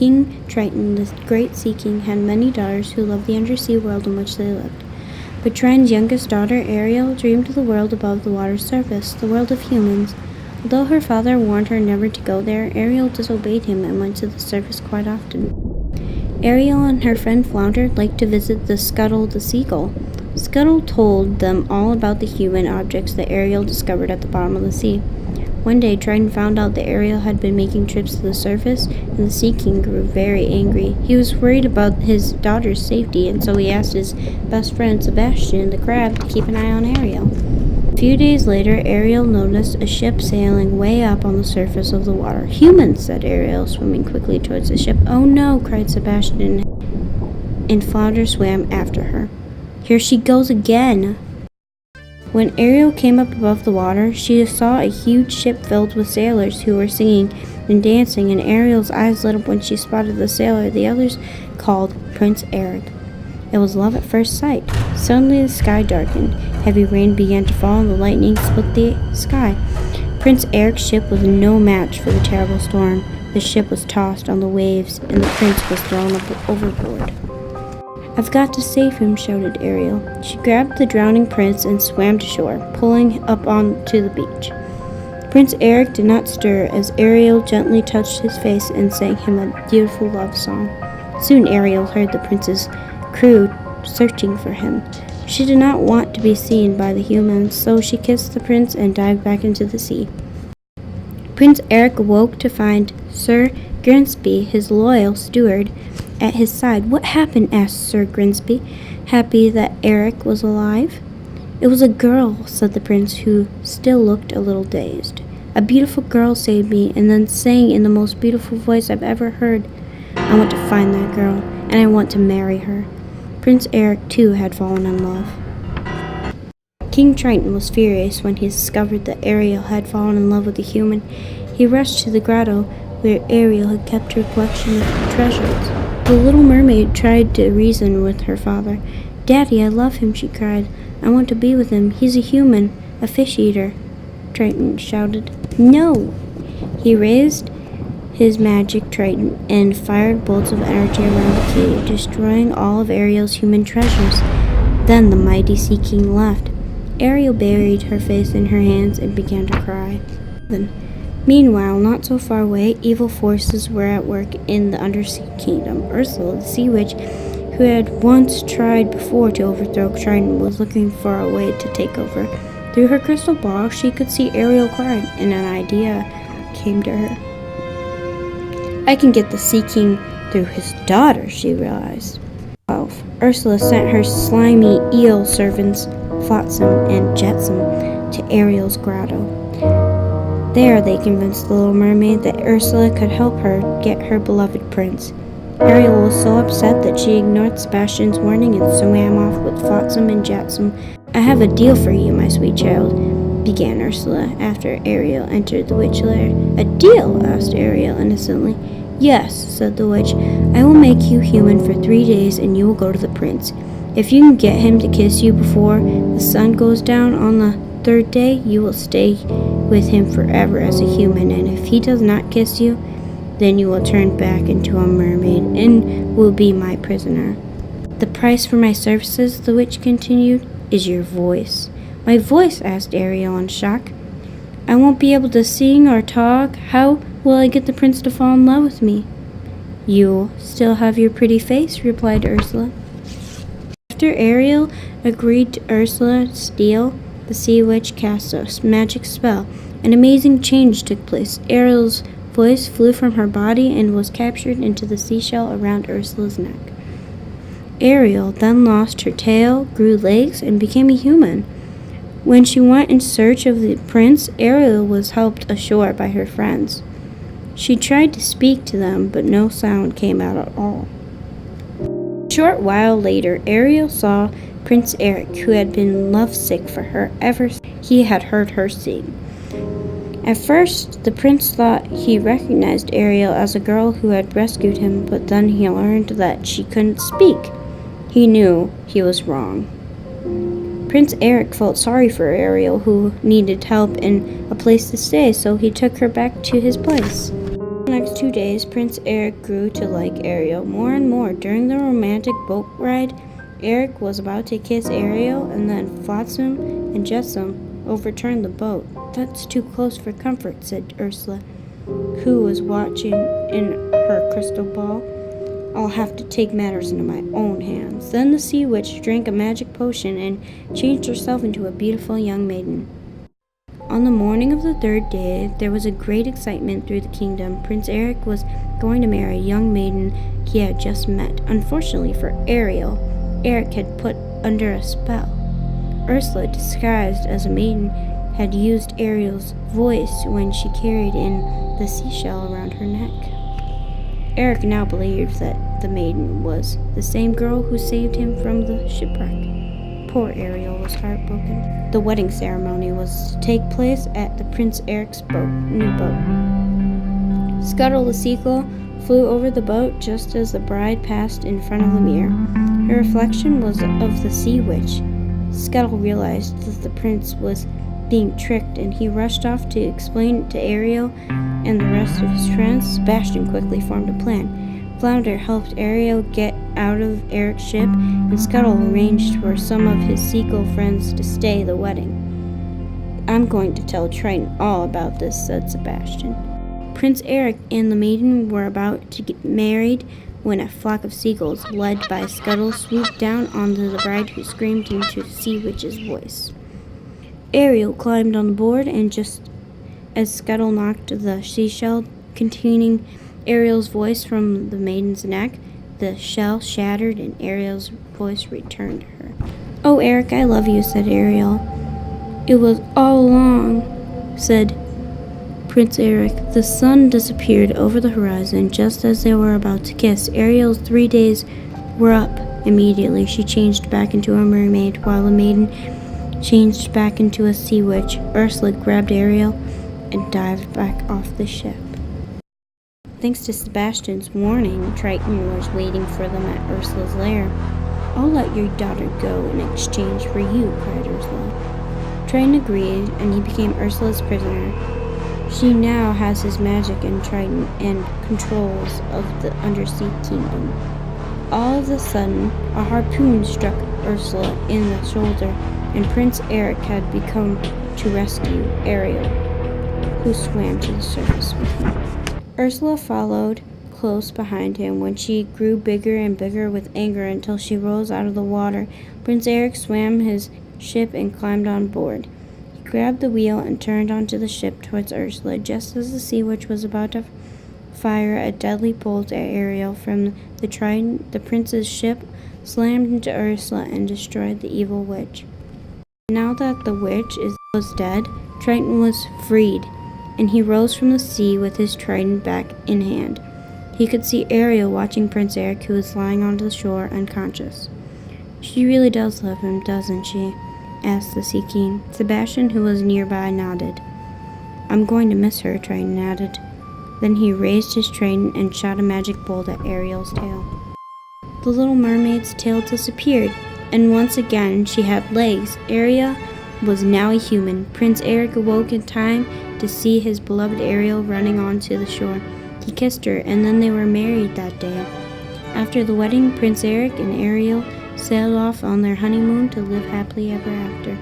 King Triton, the great sea king, had many daughters who loved the undersea world in which they lived. But Triton's youngest daughter, Ariel, dreamed of the world above the water's surface, the world of humans. Although her father warned her never to go there, Ariel disobeyed him and went to the surface quite often. Ariel and her friend Flounder liked to visit the Scuttle the seagull. Scuttle told them all about the human objects that Ariel discovered at the bottom of the sea. One day, Triton found out that Ariel had been making trips to the surface, and the Sea King grew very angry. He was worried about his daughter's safety, and so he asked his best friend Sebastian the crab to keep an eye on Ariel. A few days later, Ariel noticed a ship sailing way up on the surface of the water. "Humans," said Ariel, swimming quickly towards the ship. "Oh no," cried Sebastian, and Flounder swam after her. "Here she goes again." When Ariel came up above the water, she saw a huge ship filled with sailors who were singing and dancing, and Ariel's eyes lit up when she spotted the sailor the others called Prince Eric. It was love at first sight. Suddenly the sky darkened. Heavy rain began to fall and the lightning split the sky. Prince Eric's ship was no match for the terrible storm. The ship was tossed on the waves, and the prince was thrown overboard. "I've got to save him," shouted Ariel. She grabbed the drowning prince and swam to shore, pulling up onto the beach. Prince Eric did not stir as Ariel gently touched his face and sang him a beautiful love song. Soon Ariel heard the prince's crew searching for him. She did not want to be seen by the humans, so she kissed the prince and dived back into the sea. Prince Eric awoke to find Sir Grimsby, his loyal steward, at his side. "What happened?" asked Sir Grimsby, happy that Eric was alive. "It was a girl," said the prince, who still looked a little dazed. "A beautiful girl saved me and then sang in the most beautiful voice I've ever heard. I want to find that girl, and I want to marry her." Prince Eric, too, had fallen in love. King Triton was furious when he discovered that Ariel had fallen in love with a human. He rushed to the grotto where Ariel had kept her collection of treasures. The Little Mermaid tried to reason with her father. "Daddy, I love him," she cried. "I want to be with him. He's a human, a fish eater." Triton shouted, "No!" He raised his magic trident and fired bolts of energy around the cave, destroying all of Ariel's human treasures. Then the mighty Sea King left. Ariel buried her face in her hands and began to cry. Meanwhile, not so far away, evil forces were at work in the undersea kingdom. Ursula, the sea witch, who had once tried before to overthrow Triton, was looking for a way to take over. Through her crystal ball, she could see Ariel crying, and an idea came to her. "I can get the Sea King through his daughter," she realized. 12. Ursula sent her slimy eel servants, Flotsam and Jetsam, to Ariel's grotto. There they convinced the Little Mermaid that Ursula could help her get her beloved prince. Ariel was so upset that she ignored Sebastian's warning and swam off with Flotsam and Jetsam. "I have a deal for you, my sweet child," began Ursula after Ariel entered the witch lair. "A deal?" asked Ariel innocently. "Yes," said the witch. "I will make you human for 3 days and you will go to the prince. If you can get him to kiss you before the sun goes down on the 3rd day, you will stay with him forever as a human, and if he does not kiss you, then you will turn back into a mermaid and will be my prisoner." "The price for my services," the witch continued, "is your voice." "My voice?" asked Ariel in shock. "I won't be able to sing or talk. How will I get the prince to fall in love with me?" "You'll still have your pretty face," replied Ursula. After Ariel agreed to Ursula's deal, the sea witch cast a magic spell. An amazing change took place. Ariel's voice flew from her body and was captured into the seashell around Ursula's neck. Ariel then lost her tail, grew legs, and became a human. When she went in search of the prince, Ariel was helped ashore by her friends. She tried to speak to them, but no sound came out at all. A short while later, Ariel saw Prince Eric, who had been lovesick for her ever since he had heard her sing. At first, the prince thought he recognized Ariel as a girl who had rescued him, but then he learned that she couldn't speak. He knew he was wrong. Prince Eric felt sorry for Ariel, who needed help and a place to stay, so he took her back to his place. next 2 days, Prince Eric grew to like Ariel more and more. During the romantic boat ride, Eric was about to kiss Ariel, and then Flotsam and Jetsam overturned the boat. "That's too close for comfort," said Ursula, who was watching in her crystal ball. "I'll have to take matters into my own hands." Then the sea witch drank a magic potion and changed herself into a beautiful young maiden. On the morning of the third day, there was a great excitement through the kingdom. Prince Eric was going to marry a young maiden he had just met. Unfortunately for Ariel, Eric had put under a spell. Ursula, disguised as a maiden, had used Ariel's voice when she carried in the seashell around her neck. Eric now believed that the maiden was the same girl who saved him from the shipwreck. Poor Ariel was heartbroken. The wedding ceremony was to take place at the Prince Eric's new boat. Scuttle the seagull flew over the boat just as the bride passed in front of the mirror. Her reflection was of the sea witch. Scuttle realized that the prince was being tricked, and he rushed off to explain it to Ariel and the rest of his friends. Sebastian quickly formed a plan. Flounder helped Ariel get out of Eric's ship, and Scuttle arranged for some of his seagull friends to stay the wedding. "I'm going to tell Triton all about this," said Sebastian. Prince Eric and the maiden were about to get married when a flock of seagulls, led by Scuttle, swooped down onto the bride, who screamed into the sea witch's voice. Ariel climbed on the board, and just as Scuttle knocked the seashell containing Ariel's voice from the maiden's neck, the shell shattered and Ariel's voice returned to her. "Oh, Eric, I love you," said Ariel. "It was all along," said Prince Eric. The sun disappeared over the horizon just as they were about to kiss. Ariel's 3 days were up. Immediately she changed back into a mermaid, while the maiden changed back into a sea witch. Ursula grabbed Ariel and dived back off the ship. Thanks to Sebastian's warning, Triton was waiting for them at Ursula's lair. "I'll let your daughter go in exchange for you," cried Ursula. Triton agreed, and he became Ursula's prisoner. She now has his magic and Triton and controls of the undersea kingdom. All of a sudden, a harpoon struck Ursula in the shoulder, and Prince Eric had become to rescue Ariel, who swam to the surface with him. Ursula followed close behind him when she grew bigger and bigger with anger until she rose out of the water. Prince Eric swam his ship and climbed on board. He grabbed the wheel and turned onto the ship towards Ursula. Just as the sea witch was about to fire a deadly bolt at Ariel from the Trident, the prince's ship slammed into Ursula and destroyed the evil witch. Now that the witch was dead, Triton was freed, and he rose from the sea with his trident back in hand. He could see Ariel watching Prince Eric, who was lying on the shore unconscious. "She really does love him, doesn't she?" asked the Sea King. Sebastian, who was nearby, nodded. "I'm going to miss her," Triton added. Then he raised his trident and shot a magic bolt at Ariel's tail. The Little Mermaid's tail disappeared, and once again she had legs. Ariel was now a human. Prince Eric awoke in time to see his beloved Ariel running onto the shore. He kissed her, and then they were married that day. After the wedding, Prince Eric and Ariel sailed off on their honeymoon to live happily ever after.